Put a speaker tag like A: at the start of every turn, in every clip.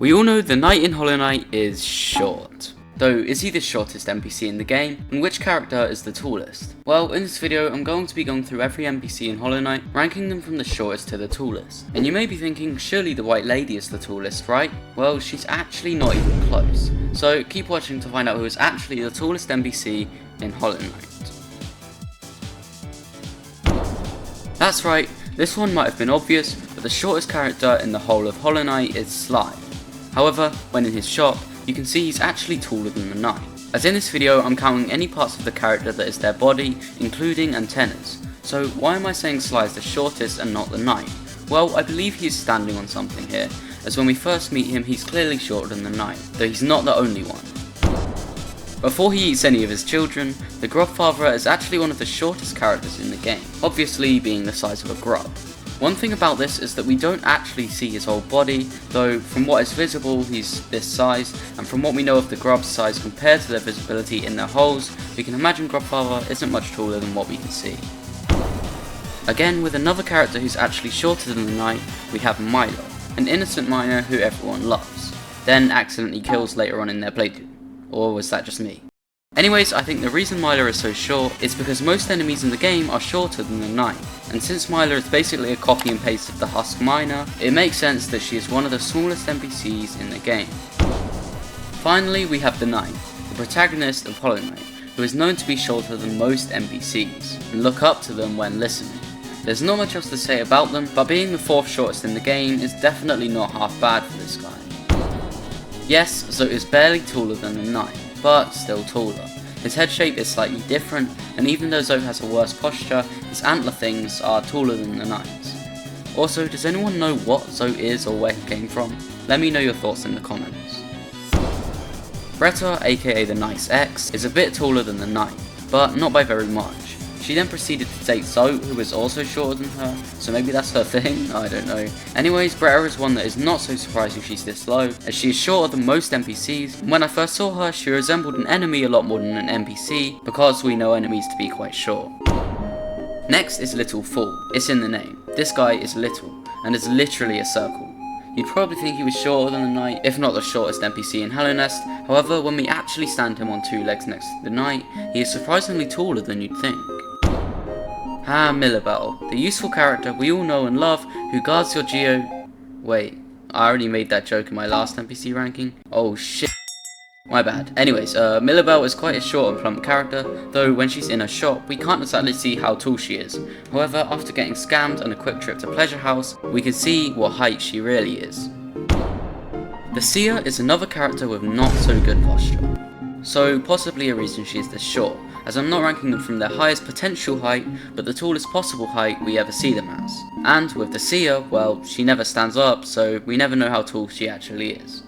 A: We all know the knight in Hollow Knight is short. Though, is he the shortest NPC in the game? And which character is the tallest? Well, in this video, I'm going to be going through every NPC in Hollow Knight, ranking them from the shortest to the tallest. And you may be thinking, surely the White Lady is the tallest, right? Well, she's actually not even close. So keep watching to find out who is actually the tallest NPC in Hollow Knight. That's right, this one might have been obvious, but the shortest character in the whole of Hollow Knight is Sly. However, when in his shop, you can see he's actually taller than the knight. As in this video, I'm counting any parts of the character that is their body, including antennas. So why am I saying Sly is the shortest and not the knight? Well, I believe he is standing on something here, as when we first meet him he's clearly shorter than the knight, though he's not the only one. Before he eats any of his children, the grub father is actually one of the shortest characters in the game, obviously being the size of a grub. One thing about this is that we don't actually see his whole body, though from what is visible he's this size, and from what we know of the grub's size compared to their visibility in their holes, we can imagine Grubfather isn't much taller than what we can see. Again, with another character who's actually shorter than the knight, we have Milo, an innocent miner who everyone loves, then accidentally kills later on in their playthrough. Or was that just me? Anyways, I think the reason Milo is so short is because most enemies in the game are shorter than the knight, and since Milo is basically a copy and paste of the Husk Miner, it makes sense that she is one of the smallest NPCs in the game. Finally, we have the knight, the protagonist of Hollow Knight, who is known to be shorter than most NPCs, and look up to them when listening. There's not much else to say about them, but being the fourth shortest in the game is definitely not half bad for this guy. Yes, Zote is barely taller than the knight, but still taller. His head shape is slightly different, and even though Zote has a worse posture, his antler things are taller than the knight's. Also, does anyone know what Zote is or where he came from? Let me know your thoughts in the comments. Greta, aka the Knight's ex, is a bit taller than the knight, but not by very much. She then proceeded to date Zote, who is also shorter than her, so maybe that's her thing, I don't know. Anyways, Greta is one that is not so surprising she's this low, as she is shorter than most NPCs. When I first saw her, she resembled an enemy a lot more than an NPC, because we know enemies to be quite short. Next is Little Fool. It's in the name. This guy is little, and is literally a circle. You'd probably think he was shorter than the knight, if not the shortest NPC in Hallownest. However, when we actually stand him on two legs next to the knight, he is surprisingly taller than you'd think. Millibell, the useful character we all know and love, who guards your geo... Wait, I already made that joke in my last NPC ranking. Oh shit. My bad. Anyways, Millibell is quite a short and plump character, though when she's in her shop, we can't exactly see how tall she is. However, after getting scammed on a quick trip to Pleasure House, we can see what height she really is. The Seer is another character with not so good posture, so possibly a reason she is this short, as I'm not ranking them from their highest potential height, but the tallest possible height we ever see them as. And with the Seer, well, she never stands up, so we never know how tall she actually is.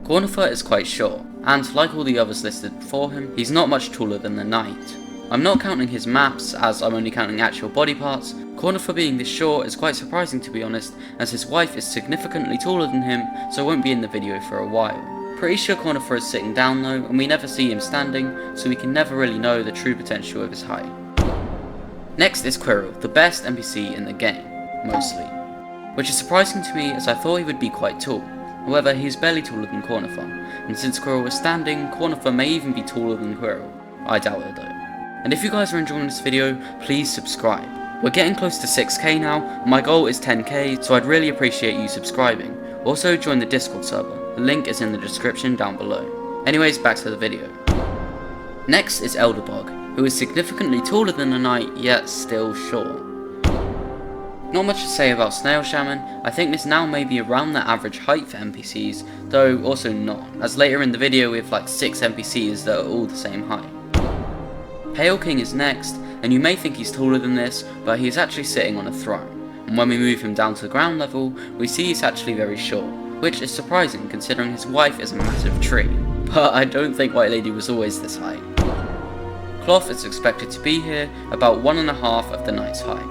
A: Cornifer is quite short, and like all the others listed before him, he's not much taller than the knight. I'm not counting his maps, as I'm only counting actual body parts. Cornifer being this short is quite surprising to be honest, as his wife is significantly taller than him, so won't be in the video for a while. Pretty sure Cornifer is sitting down though, and we never see him standing, so we can never really know the true potential of his height. Next is Quirrell, the best NPC in the game, mostly. Which is surprising to me as I thought he would be quite tall. However, he is barely taller than Cornifer, and since Quirrell is standing, Cornifer may even be taller than Quirrell. I doubt it though. And if you guys are enjoying this video, please subscribe. We're getting close to 6k now, my goal is 10k, so I'd really appreciate you subscribing. Also join the Discord server, the link is in the description down below. Anyways, back to the video. Next is Elderbug, who is significantly taller than the knight, yet still short. Not much to say about Snail Shaman. I think this now may be around the average height for NPCs, though also not, as later in the video we have like 6 NPCs that are all the same height. Hail King is next, and you may think he's taller than this, but he is actually sitting on a throne. And when we move him down to the ground level, we see he's actually very short, which is surprising considering his wife is a massive tree. But I don't think White Lady was always this height. Cloth is expected to be here, about 1.5 of the knight's height.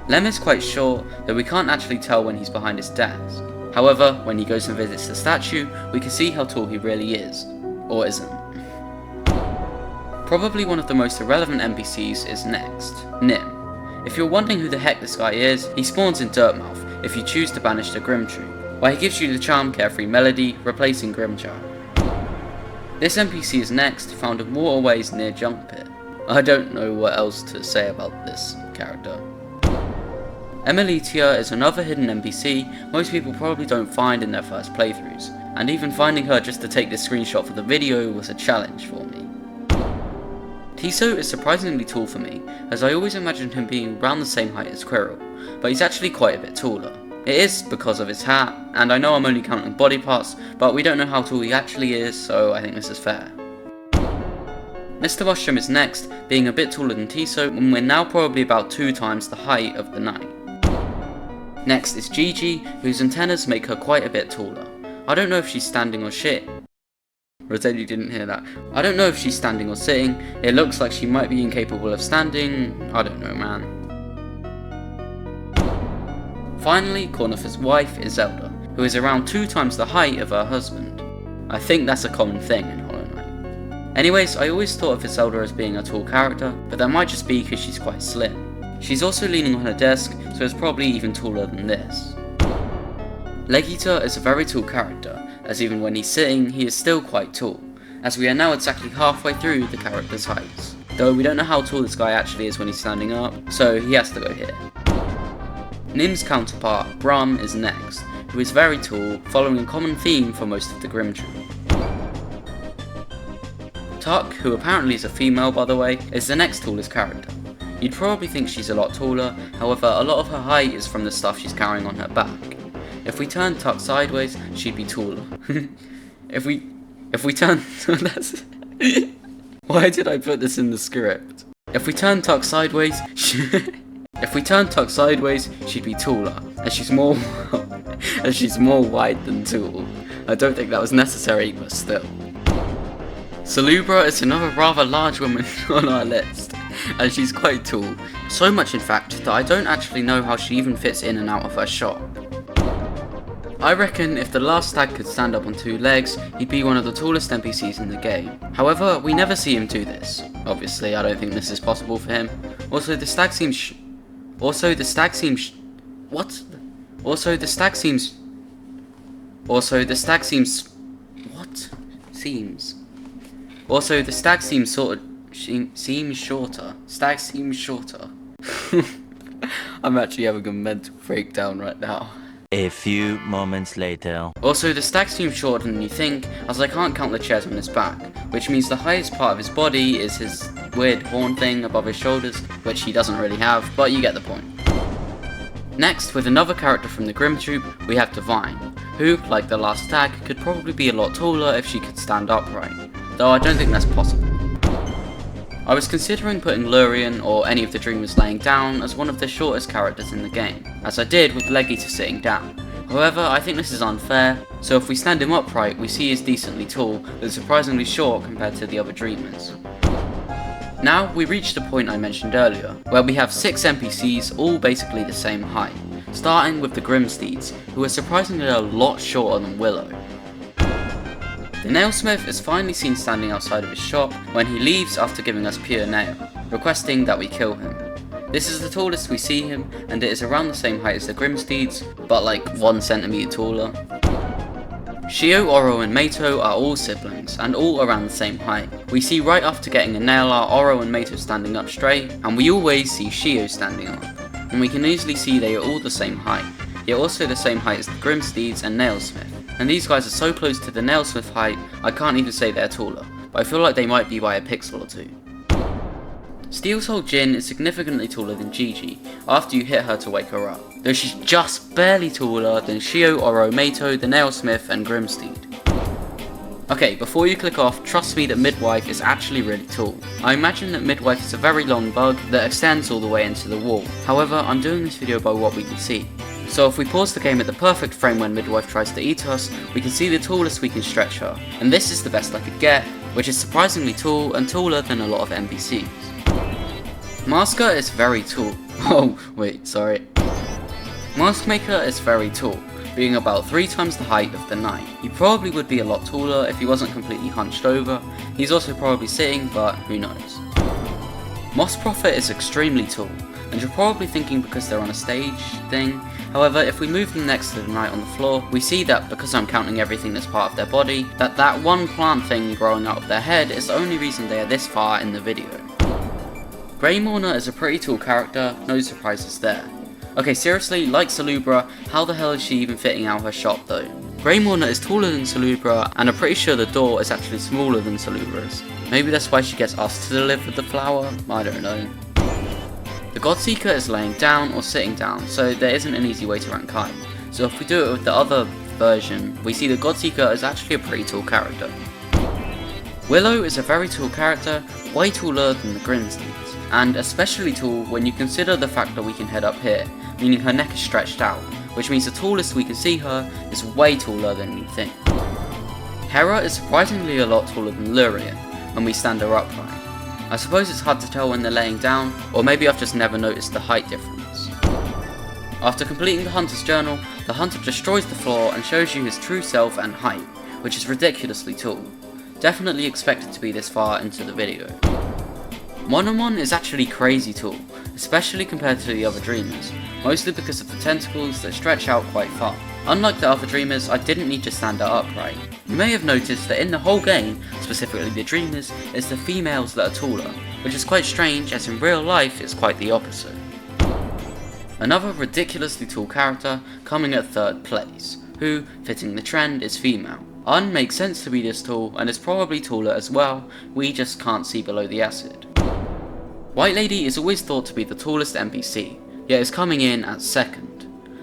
A: Lem is quite short, though we can't actually tell when he's behind his desk. However, when he goes and visits the statue, we can see how tall he really is. Or isn't. Probably one of the most irrelevant NPCs is next, Nim. If you're wondering who the heck this guy is, he spawns in Dirtmouth if you choose to banish the Grim Tree. where he gives you the charm Carefree Melody, replacing Grimchild. This NPC is next, found in waterways near Junk Pit. I don't know what else to say about this character. Emilitia is another hidden NPC most people probably don't find in their first playthroughs, and even finding her just to take this screenshot for the video was a challenge for me. Tiso is surprisingly tall for me, as I always imagined him being around the same height as Quirrell, but he's actually quite a bit taller. It is because of his hat, and I know I'm only counting body parts, but we don't know how tall he actually is, so I think this is fair. Mr. Mushroom is next, being a bit taller than Tiso, and we're now probably about 2 times the height of the knight. Next is Gigi, whose antennas make her quite a bit taller. I don't know if she's standing or sitting. Pretend you didn't hear that. I don't know if she's standing or sitting. It looks like she might be incapable of standing. I don't know, man. Finally, Cornifer's wife is Zelda, who is around 2 times the height of her husband. I think that's a common thing in Hollow Knight. Anyways, I always thought of Zelda as being a tall character, but that might just be because she's quite slim. She's also leaning on her desk, so it's probably even taller than this. Legita is a very tall character, as even when he's sitting, he is still quite tall, as we are now exactly halfway through the character's heights. Though we don't know how tall this guy actually is when he's standing up, so he has to go here. Nim's counterpart, Brum, is next, who is very tall, following a common theme for most of the Grimm troop. Tuck, who apparently is a female by the way, is the next tallest character. You'd probably think she's a lot taller, however a lot of her height is from the stuff she's carrying on her back. If we turn Tuck sideways, she'd be taller. If we turn that's why did I put this in the script? If we turn Tuck sideways, she'd be taller, as she's more wide than tall. I don't think that was necessary, but still. Salubra is another rather large woman on our list, and she's quite tall, so much in fact that I don't actually know how she even fits in and out of her shop. I reckon if the last stag could stand up on 2 legs, he'd be one of the tallest NPCs in the game. However, we never see him do this. Obviously, I don't think this is possible for him. Also, the stag seems shorter. Stag seems shorter. I'm actually having a mental breakdown right now.
B: A few moments later.
A: Also, the stag seems shorter than you think, as I can't count the chairs on his back, which means the highest part of his body is his weird horn thing above his shoulders, which he doesn't really have, but you get the point. Next, with another character from the Grimm troop, we have Divine, who, like the last stag, could probably be a lot taller if she could stand upright, though I don't think that's possible. I was considering putting Lurian or any of the Dreamers laying down as one of the shortest characters in the game, as I did with Legita sitting down. However, I think this is unfair, so if we stand him upright, we see he's decently tall, but surprisingly short compared to the other Dreamers. Now, we reach the point I mentioned earlier, where we have 6 NPCs all basically the same height, starting with the Grimsteeds, who are surprisingly a lot shorter than Willow. The Nailsmith is finally seen standing outside of his shop when he leaves after giving us pure nail, requesting that we kill him. This is the tallest we see him, and it is around the same height as the Grimsteeds, but like 1 centimeter taller. Shio, Oro and Mato are all siblings, and all around the same height. We see right after getting a nail are Oro and Mato standing up straight, and we always see Shio standing up. And we can easily see they are all the same height, yet also the same height as the Grimsteeds and Nailsmith. And these guys are so close to the Nailsmith height, I can't even say they're taller, but I feel like they might be by a pixel or 2. Steel Soul Jin is significantly taller than Gigi, after you hit her to wake her up, though she's just barely taller than Shio, Oro, Mato, the Nailsmith and Grimsteed. Okay, before you click off, trust me that Midwife is actually really tall. I imagine that Midwife is a very long bug that extends all the way into the wall, however I'm doing this video by what we can see. So if we pause the game at the perfect frame when Midwife tries to eat us, we can see the tallest we can stretch her, and this is the best I could get, which is surprisingly tall and taller than a lot of NPCs. Masker is very tall. Oh, wait, sorry. Maskmaker is very tall, being about 3 times the height of the knight. He probably would be a lot taller if he wasn't completely hunched over. He's also probably sitting, but who knows. Moss Prophet is extremely tall, and you're probably thinking because they're on a stage thing. However, if we move them next to the knight on the floor, we see that because I'm counting everything that's part of their body, that one plant thing growing out of their head is the only reason they are this far in the video. Grey Mourner is a pretty tall character, no surprises there. Okay, seriously, like Salubra, how the hell is she even fitting out her shop though? Grey Mourner is taller than Salubra, and I'm pretty sure the door is actually smaller than Salubra's. Maybe that's why she gets us to deliver the flower? I don't know. The Godseeker is laying down or sitting down, so there isn't an easy way to rank height. So if we do it with the other version, we see the Godseeker is actually a pretty tall character. Willow is a very tall character, way taller than the Grimsteeds, and especially tall when you consider the fact that we can head up here, meaning her neck is stretched out, which means the tallest we can see her is way taller than you think. Hera is surprisingly a lot taller than Lurien when we stand her upright. I suppose it's hard to tell when they're laying down, or maybe I've just never noticed the height difference. After completing the Hunter's Journal, the Hunter destroys the floor and shows you his true self and height, which is ridiculously tall. Definitely expected to be this far into the video. Monomon is actually crazy tall, especially compared to the other Dreamers, mostly because of the tentacles that stretch out quite far. Unlike the other Dreamers, I didn't need to stand her upright. You may have noticed that in the whole game, specifically the Dreamers, it's the females that are taller, which is quite strange as in real life it's quite the opposite. Another ridiculously tall character coming at 3rd place, who, fitting the trend, is female. Un makes sense to be this tall and is probably taller as well, we just can't see below the acid. White Lady is always thought to be the tallest NPC, yet is coming in at 2nd.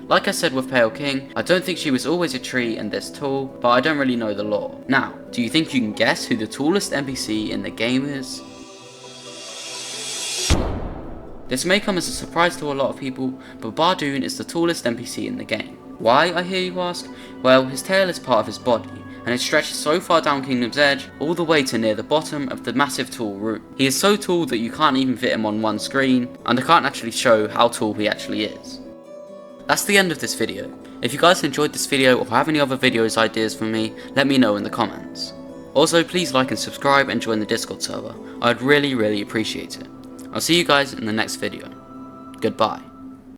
A: Like I said with Pale King, I don't think she was always a tree and this tall, but I don't really know the lore. Now, do you think you can guess who the tallest NPC in the game is? This may come as a surprise to a lot of people, but Bardoon is the tallest NPC in the game. Why, I hear you ask? Well, his tail is part of his body, and it stretches so far down Kingdom's Edge, all the way to near the bottom of the massive tall room. He is so tall that you can't even fit him on one screen, and I can't actually show how tall he actually is. That's the end of this video. If you guys enjoyed this video or have any other videos ideas for me, let me know in the comments. Also, please like and subscribe and join the Discord server. I'd really appreciate it. I'll see you guys in the next video. Goodbye.